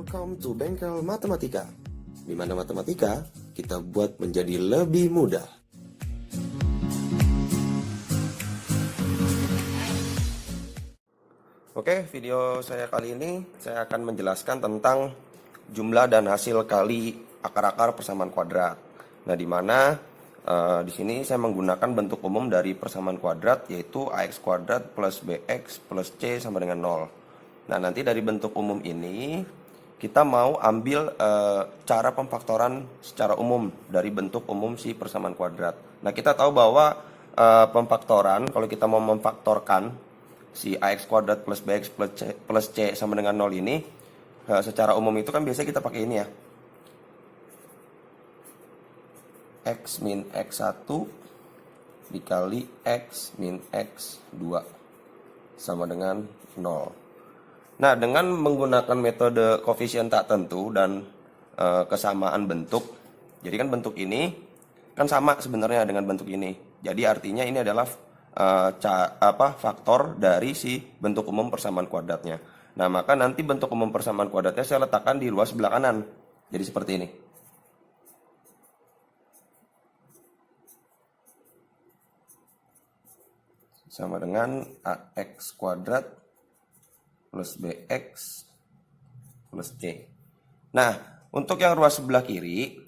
Welcome to Bengkel Matematika, di mana matematika kita buat menjadi lebih mudah. Oke, video saya kali ini saya akan menjelaskan tentang jumlah dan hasil kali akar-akar persamaan kuadrat. Nah, di mana di sini saya menggunakan bentuk umum dari persamaan kuadrat, yaitu ax kuadrat plus bx plus c sama dengan 0. Nah, nanti dari bentuk umum ini kita mau ambil cara pemfaktoran secara umum dari bentuk umum si persamaan kuadrat. Nah, kita tahu bahwa pemfaktoran, kalau kita mau memfaktorkan si ax kuadrat plus bx plus c sama dengan 0 ini, secara umum itu kan biasanya kita pakai ini ya. X min x1 dikali x min x2 sama dengan 0. Nah, dengan menggunakan metode koefisien tak tentu dan kesamaan bentuk, jadi kan bentuk ini kan sama sebenarnya dengan bentuk ini. Jadi artinya ini adalah faktor dari si bentuk umum persamaan kuadratnya. Nah, maka nanti bentuk umum persamaan kuadratnya saya letakkan di ruas sebelah kanan. Jadi seperti ini. Sama dengan ax kuadrat plus bx plus c. Nah, untuk yang ruas sebelah kiri,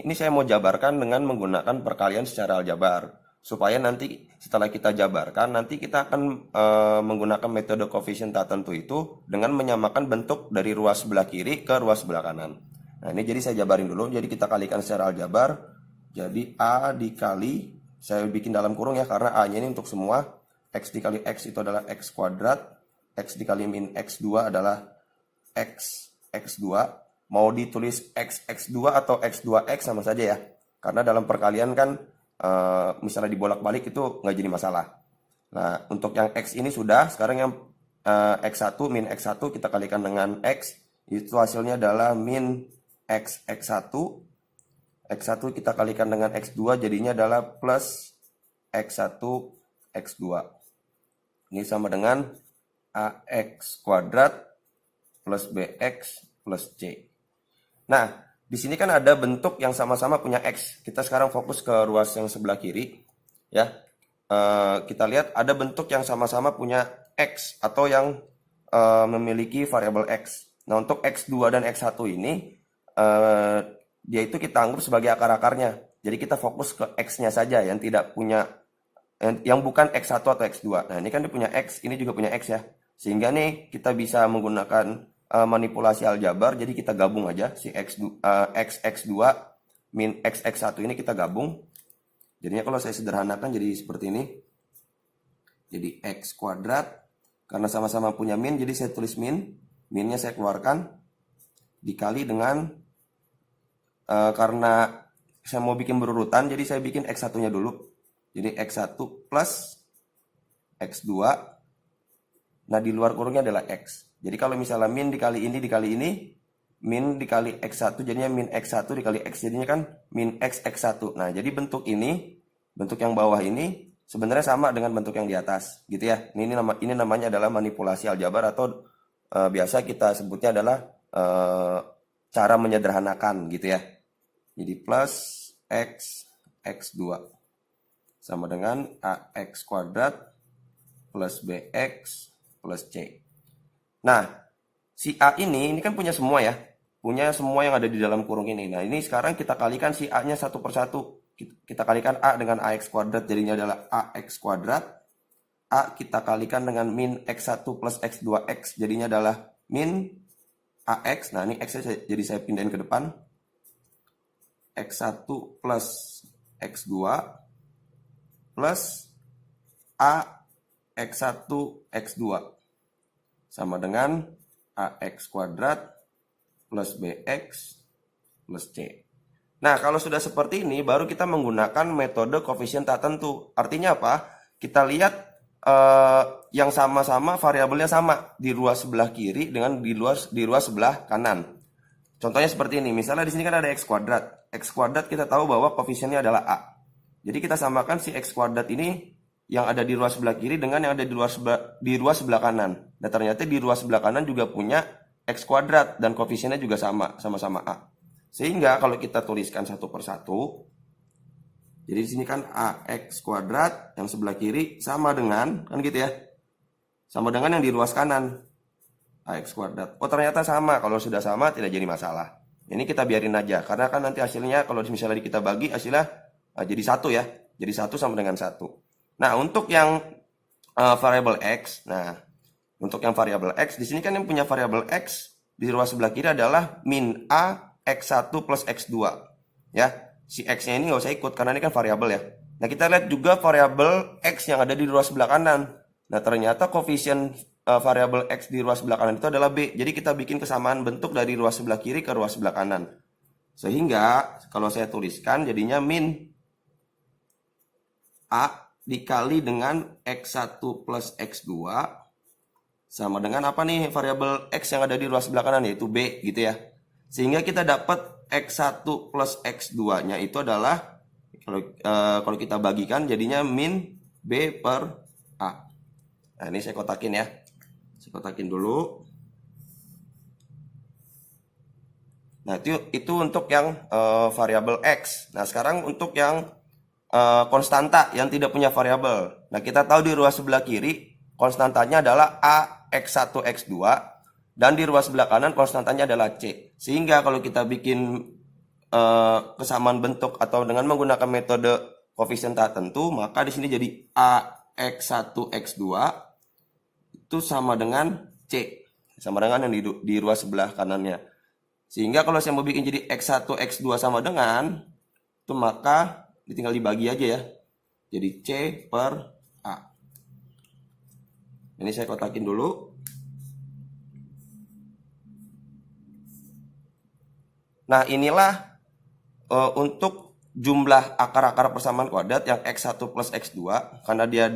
ini saya mau jabarkan dengan menggunakan perkalian secara aljabar. Supaya nanti setelah kita jabarkan, nanti kita akan menggunakan metode koefisien tak tentu itu dengan menyamakan bentuk dari ruas sebelah kiri ke ruas sebelah kanan. Nah, ini jadi saya jabarin dulu. Jadi kita kalikan secara aljabar. Jadi a dikali, saya bikin dalam kurung ya, karena a-nya ini untuk semua. X dikali x itu adalah x kuadrat. X dikali min x2 adalah x2. Mau ditulis x2 atau x2x sama saja ya. Karena dalam perkalian kan misalnya dibolak-balik itu nggak jadi masalah. Nah, untuk yang x ini sudah. Sekarang yang x1 min x1 kita kalikan dengan x. Itu hasilnya adalah min x1. X1 kita kalikan dengan x2 jadinya adalah plus x1 x2. Ini sama dengan ax kuadrat plus bx plus c. Nah, di sini kan ada bentuk yang sama-sama punya x. Kita sekarang fokus ke ruas yang sebelah kiri, ya. Kita lihat ada bentuk yang sama-sama punya x atau yang memiliki variabel x. Nah, untuk x2 dan x1 ini dia itu kita anggap sebagai akar-akarnya. Jadi kita fokus ke x-nya saja yang tidak punya, yang bukan x1 atau x2. Nah, ini kan dia punya x, ini juga punya x ya. Sehingga nih kita bisa menggunakan manipulasi aljabar. Jadi kita gabung aja si x2 min x1 ini kita gabung. Jadinya kalau saya sederhanakan jadi seperti ini. Jadi x kuadrat, karena sama-sama punya min, jadi saya tulis min. Minnya saya keluarkan. Dikali dengan, karena saya mau bikin berurutan, jadi saya bikin x1-nya dulu. Jadi x1 plus x2. Nah, di luar kurungnya adalah x. Jadi kalau misalnya min dikali ini, min dikali x1 jadinya min x1 dikali x, jadinya kan min x1. Nah, jadi bentuk ini, bentuk yang bawah ini sebenarnya sama dengan bentuk yang di atas, gitu ya. Ini namanya adalah manipulasi aljabar atau biasa kita sebutnya adalah cara menyederhanakan, gitu ya. Jadi plus x2 sama dengan ax kuadrat plus bx plus c. Nah, si a ini kan punya semua ya. Punya semua yang ada di dalam kurung ini. Nah, ini sekarang kita kalikan si a-nya satu persatu. Kita kalikan a dengan ax kuadrat, jadinya adalah ax kuadrat. A kita kalikan dengan min x1 plus x2x, jadinya adalah min ax. Nah, ini x jadi saya pindahin ke depan. x1 plus x2 plus a x1 x2 sama dengan ax kuadrat plus bx plus c. Nah, kalau sudah seperti ini baru kita menggunakan metode koefisien tak tentu. Artinya apa? Kita lihat yang sama-sama variabelnya sama di ruas sebelah kiri dengan di ruas sebelah kanan. Contohnya seperti ini. Misalnya di sini kan ada x kuadrat. X kuadrat kita tahu bahwa koefisiennya adalah a. Jadi kita samakan si x kuadrat ini yang ada di ruas sebelah kiri dengan yang ada di ruas sebelah kanan. Dan ternyata di ruas sebelah kanan juga punya X kuadrat dan koefisiennya juga sama-sama A. Sehingga kalau kita tuliskan satu per satu, jadi di sini kan AX kuadrat yang sebelah kiri sama dengan, kan gitu ya, sama dengan yang di ruas kanan, AX kuadrat. Oh ternyata sama, kalau sudah sama tidak jadi masalah. Ini kita biarin aja, karena kan nanti hasilnya kalau misalnya kita bagi hasilnya jadi satu ya, jadi satu sama dengan satu. Nah untuk yang variabel X, untuk yang variabel X, di sini kan yang punya variabel X di ruas sebelah kiri adalah min A X1 plus X2 ya. Si X-nya ini nggak usah ikut karena ini kan variabel ya. Nah kita lihat juga variabel X yang ada di ruas sebelah kanan. Nah ternyata koefisien variabel X di ruas sebelah kanan itu adalah B. Jadi kita bikin kesamaan bentuk dari ruas sebelah kiri ke ruas sebelah kanan. Sehingga kalau saya tuliskan jadinya min A dikali dengan X1 plus X2 sama dengan apa nih variabel X yang ada di ruas sebelah kanan, yaitu B gitu ya. Sehingga kita dapat X1 plus X2 nya itu adalah kalau kita bagikan jadinya min B per A. Nah ini saya kotakin ya. Saya kotakin dulu. Nah itu untuk yang variabel X. Nah sekarang untuk yang konstanta yang tidak punya variabel. Nah kita tahu di ruas sebelah kiri konstantanya adalah A X1 X2. Dan di ruas sebelah kanan konstantanya adalah C. Sehingga kalau kita bikin kesamaan bentuk atau dengan menggunakan metode koefisien tak tentu, maka di sini jadi AX1 X2 itu sama dengan C. Sama dengan yang di ruas sebelah kanannya. Sehingga kalau saya mau bikin jadi X1 X2 sama dengan, itu maka tinggal dibagi aja ya. Jadi C per A. Ini saya kotakin dulu. Nah inilah untuk jumlah akar-akar persamaan kuadrat yang X1 plus X2. Karena dia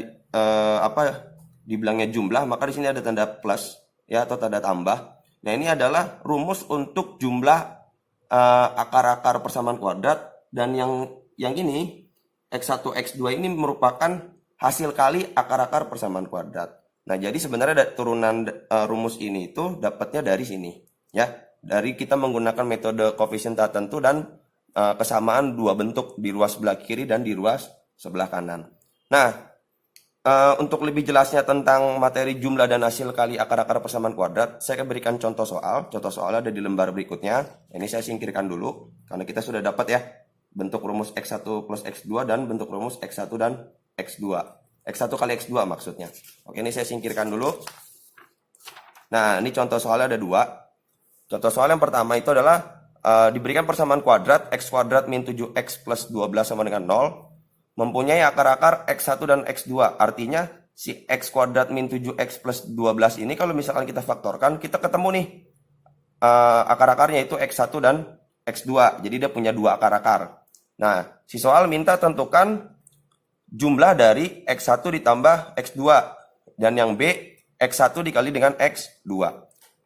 dibilangnya jumlah, maka di sini ada tanda plus ya atau tanda tambah. Nah ini adalah rumus untuk jumlah akar-akar persamaan kuadrat. Dan yang ini X1 X2 ini merupakan hasil kali akar-akar persamaan kuadrat. Nah jadi sebenarnya turunan rumus ini itu dapatnya dari sini ya. Dari kita menggunakan metode koefisien tak tentu dan kesamaan dua bentuk di ruas sebelah kiri dan di ruas sebelah kanan. Nah, untuk lebih jelasnya tentang materi jumlah dan hasil kali akar-akar persamaan kuadrat, saya akan berikan contoh soal. Contoh soalnya ada di lembar berikutnya. Ini saya singkirkan dulu, karena kita sudah dapat ya bentuk rumus X1 plus X2 dan bentuk rumus X1 dan X2. X1 kali X2 maksudnya. Oke, ini saya singkirkan dulu. Nah, ini contoh soalnya ada dua. Contoh soal yang pertama itu adalah diberikan persamaan kuadrat X kuadrat min 7X plus 12 sama dengan 0 mempunyai akar-akar X1 dan X2. Artinya si X kuadrat min 7X plus 12 ini kalau misalkan kita faktorkan, kita ketemu nih akar-akarnya itu X1 dan X2. Jadi dia punya dua akar-akar. Nah, si soal minta tentukan jumlah dari X1 ditambah X2. Dan yang B, X1 dikali dengan X2.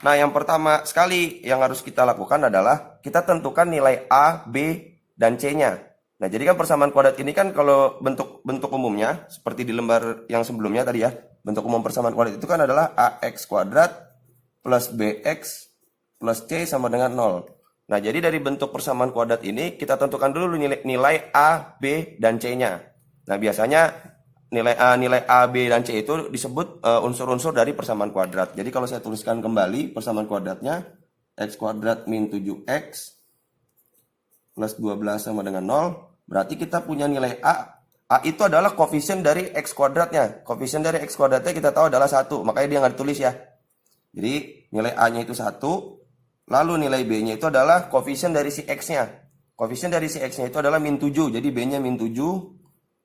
Nah, yang pertama sekali yang harus kita lakukan adalah kita tentukan nilai A, B, dan C-nya. Nah, jadi kan persamaan kuadrat ini kan kalau bentuk umumnya seperti di lembar yang sebelumnya tadi ya, bentuk umum persamaan kuadrat itu kan adalah AX kuadrat plus BX plus C sama dengan 0. Nah, jadi dari bentuk persamaan kuadrat ini kita tentukan dulu nilai A, B, dan C-nya. Nah, biasanya nilai A, B, dan C itu disebut unsur-unsur dari persamaan kuadrat. Jadi kalau saya tuliskan kembali persamaan kuadratnya, X kuadrat min 7X plus 12 sama dengan 0. Berarti kita punya nilai A. A itu adalah koefisien dari X kuadratnya. Koefisien dari X kuadratnya kita tahu adalah 1. Makanya dia nggak ditulis ya. Jadi nilai A-nya itu 1. Lalu nilai B-nya itu adalah koefisien dari si X-nya. Koefisien dari si X-nya itu adalah min 7. Jadi B-nya min 7.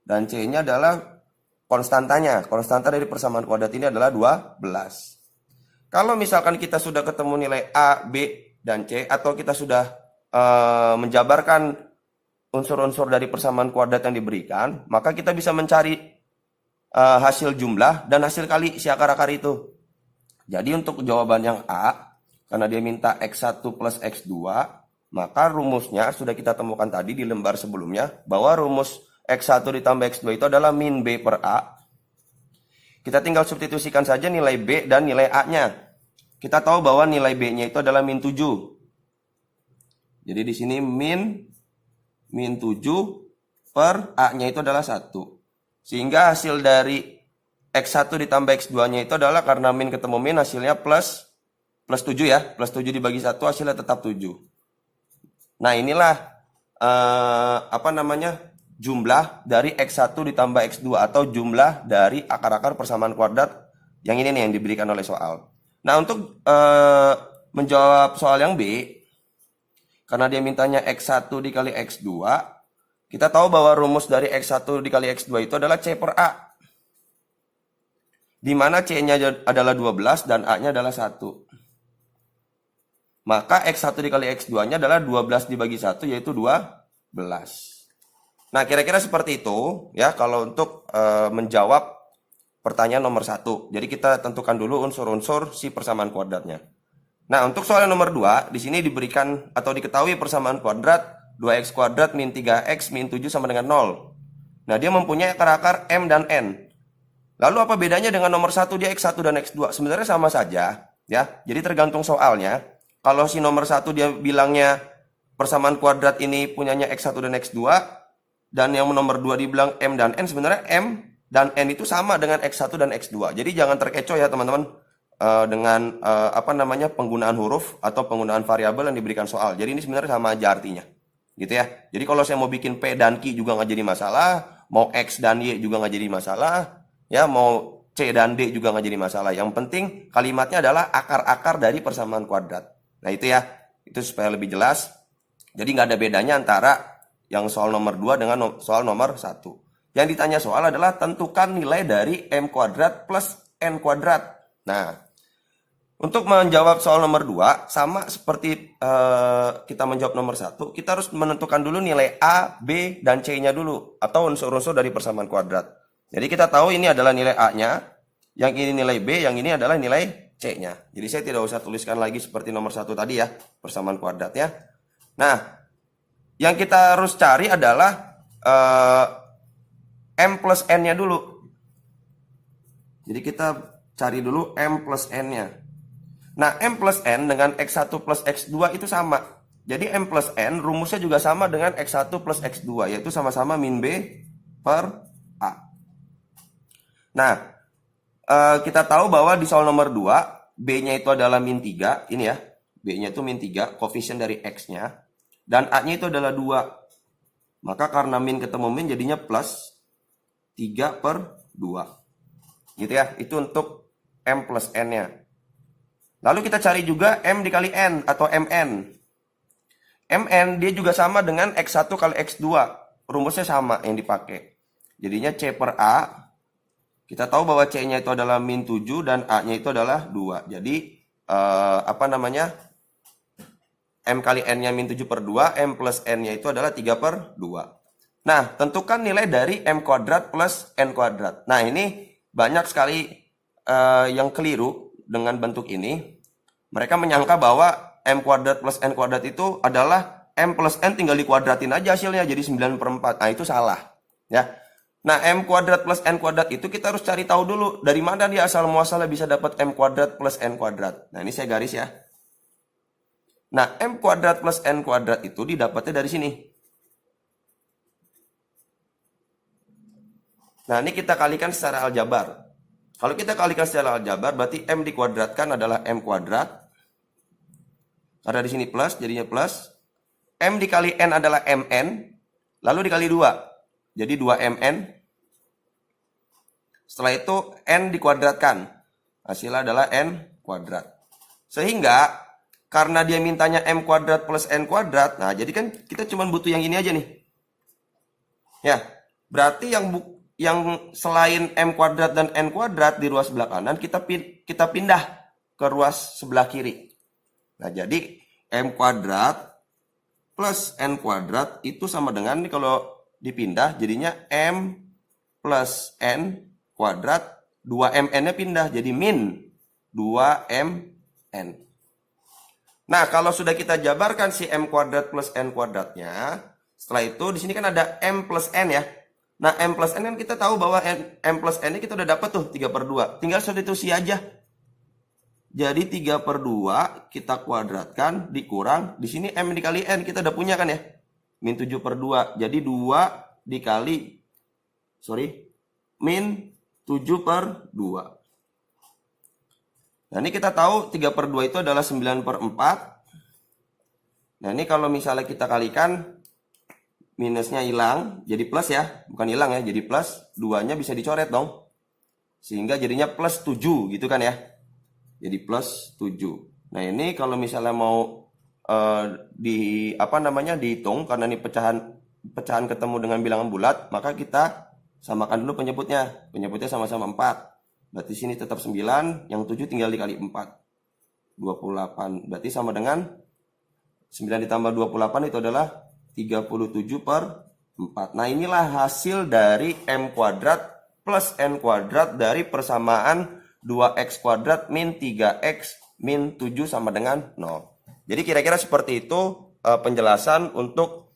Dan C-nya adalah konstantanya. Konstanta dari persamaan kuadrat ini adalah 12. Kalau misalkan kita sudah ketemu nilai A, B, dan C, atau kita sudah menjabarkan unsur-unsur dari persamaan kuadrat yang diberikan, maka kita bisa mencari hasil jumlah dan hasil kali si akar-akar itu. Jadi untuk jawaban yang A, karena dia minta X1 plus X2, maka rumusnya sudah kita temukan tadi di lembar sebelumnya, bahwa rumus X1 ditambah X2 itu adalah min B per A. Kita tinggal substitusikan saja nilai B dan nilai A-nya. kita tahu bahwa nilai B-nya itu adalah min 7. Jadi di sini min 7 per A-nya itu adalah 1. Sehingga hasil dari X1 ditambah X2-nya itu adalah karena min ketemu min hasilnya plus 7 ya. Plus 7 dibagi 1 hasilnya tetap 7. Nah inilah jumlah dari X1 ditambah X2 atau jumlah dari akar-akar persamaan kuadrat yang ini nih yang diberikan oleh soal. Nah untuk menjawab soal yang B, karena dia mintanya X1 dikali X2, kita tahu bahwa rumus dari X1 dikali X2 itu adalah C per A. Di mana C-nya adalah 12 dan A-nya adalah 1. Maka X1 dikali X2-nya adalah 12 dibagi 1 yaitu 12. Nah kira-kira seperti itu ya kalau untuk menjawab pertanyaan nomor 1. Jadi kita tentukan dulu unsur-unsur si persamaan kuadratnya. Nah untuk soal nomor 2 di sini diberikan atau diketahui persamaan kuadrat 2x kuadrat min 3x min 7 sama dengan 0. Nah dia mempunyai akar-akar M dan N. Lalu apa bedanya dengan nomor 1 dia X1 dan X2? Sebenarnya sama saja ya. Jadi tergantung soalnya. Kalau si nomor 1 dia bilangnya persamaan kuadrat ini punyanya X1 dan X2 dan yang nomor 2 dibilang M dan N, sebenarnya M dan N itu sama dengan X1 dan X2. Jadi jangan terkecoh ya teman-teman dengan penggunaan huruf atau penggunaan variabel yang diberikan soal. Jadi ini sebenarnya sama aja artinya. Gitu ya. Jadi kalau saya mau bikin P dan Q juga nggak jadi masalah, mau X dan Y juga nggak jadi masalah, ya mau C dan D juga nggak jadi masalah. Yang penting kalimatnya adalah akar-akar dari persamaan kuadrat. Nah itu ya, itu supaya lebih jelas. Jadi nggak ada bedanya antara yang soal nomor 2 dengan soal nomor 1. Yang ditanya soal adalah tentukan nilai dari M kuadrat plus N kuadrat. Nah, untuk menjawab soal nomor 2, sama seperti kita menjawab nomor 1, kita harus menentukan dulu nilai A, B, dan C-nya dulu. Atau unsur-unsur dari persamaan kuadrat. Jadi kita tahu ini adalah nilai A-nya, yang ini nilai B, yang ini adalah nilai C-nya. Jadi saya tidak usah tuliskan lagi seperti nomor 1 tadi ya, persamaan kuadratnya. Nah, yang kita harus cari adalah M plus N-nya dulu. Jadi kita cari dulu M plus N-nya. Nah, M plus N dengan X1 plus X2 itu sama. Jadi M plus N rumusnya juga sama dengan X1 plus X2, yaitu sama-sama min B per A. Nah, kita tahu bahwa di soal nomor 2, B-nya itu adalah min 3. Ini ya, B-nya itu min 3, koefisien dari X-nya. Dan A-nya itu adalah 2. Maka karena min ketemu min jadinya plus 3 per 2. Gitu ya, itu untuk M plus N-nya. Lalu kita cari juga M dikali N atau MN. MN dia juga sama dengan X1 kali X2. Rumusnya sama yang dipakai. Jadinya C per A. Kita tahu bahwa C-nya itu adalah min 7 dan A-nya itu adalah 2. Jadi M kali N-nya min 7 per 2, M plus N-nya itu adalah 3 per 2. Nah, tentukan nilai dari M kuadrat plus N kuadrat. Nah, ini banyak sekali yang keliru dengan bentuk ini. Mereka menyangka bahwa M kuadrat plus N kuadrat itu adalah M plus N tinggal dikuadratin aja hasilnya, jadi 9 per 4. Nah, itu salah. Ya. Nah, M kuadrat plus N kuadrat itu kita harus cari tahu dulu dari mana dia asal muasalnya bisa dapat M kuadrat plus N kuadrat. Nah, ini saya garis ya. Nah, M kuadrat plus N kuadrat itu didapatnya dari sini. Nah, ini kita kalikan secara aljabar. Kalau kita kalikan secara aljabar, berarti M dikuadratkan adalah M kuadrat. Ada di sini plus, jadinya plus. M dikali N adalah MN, lalu dikali 2. Jadi 2MN. Setelah itu N dikuadratkan. Hasilnya adalah N kuadrat. Sehingga karena dia mintanya M kuadrat plus N kuadrat, nah jadi kan kita cuma butuh yang ini aja nih. Ya, berarti yang selain M kuadrat dan N kuadrat di ruas sebelah kanan kita pindah ke ruas sebelah kiri. Nah, jadi M kuadrat plus N kuadrat itu sama dengan ini kalau dipindah jadinya M plus N kuadrat, 2MN-nya pindah jadi min 2MN. Nah, kalau sudah kita jabarkan si M kuadrat plus N kuadratnya, setelah itu di sini kan ada M plus N ya. Nah, M plus N kan kita tahu bahwa M plus N ini kita udah dapat tuh 3 per 2. Tinggal substitusi aja. Jadi 3/2 kita kuadratkan dikurang. Di sini M dikali N kita udah punya kan ya. Min 7/2. Jadi 2 dikali. Min 7/2. Nah ini kita tahu 3/2 itu adalah 9/4. Nah ini kalau misalnya kita kalikan. Minusnya hilang. Jadi plus ya. Bukan hilang ya. Jadi plus. 2-nya bisa dicoret dong. Sehingga jadinya plus 7 gitu kan ya. Jadi plus 7. Nah ini kalau misalnya mau dihitung karena ini pecahan ketemu dengan bilangan bulat, maka kita samakan dulu penyebutnya. Penyebutnya sama-sama 4. Berarti sini tetap 9, yang 7 tinggal dikali 4. 28. Berarti sama dengan 9 ditambah 28 itu adalah 37/4. Nah inilah hasil dari M kuadrat plus N kuadrat dari persamaan 2x kuadrat min 3x min 7 sama dengan 0. Jadi kira-kira seperti itu penjelasan untuk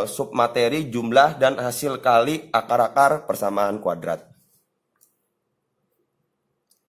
submateri jumlah dan hasil kali akar-akar persamaan kuadrat.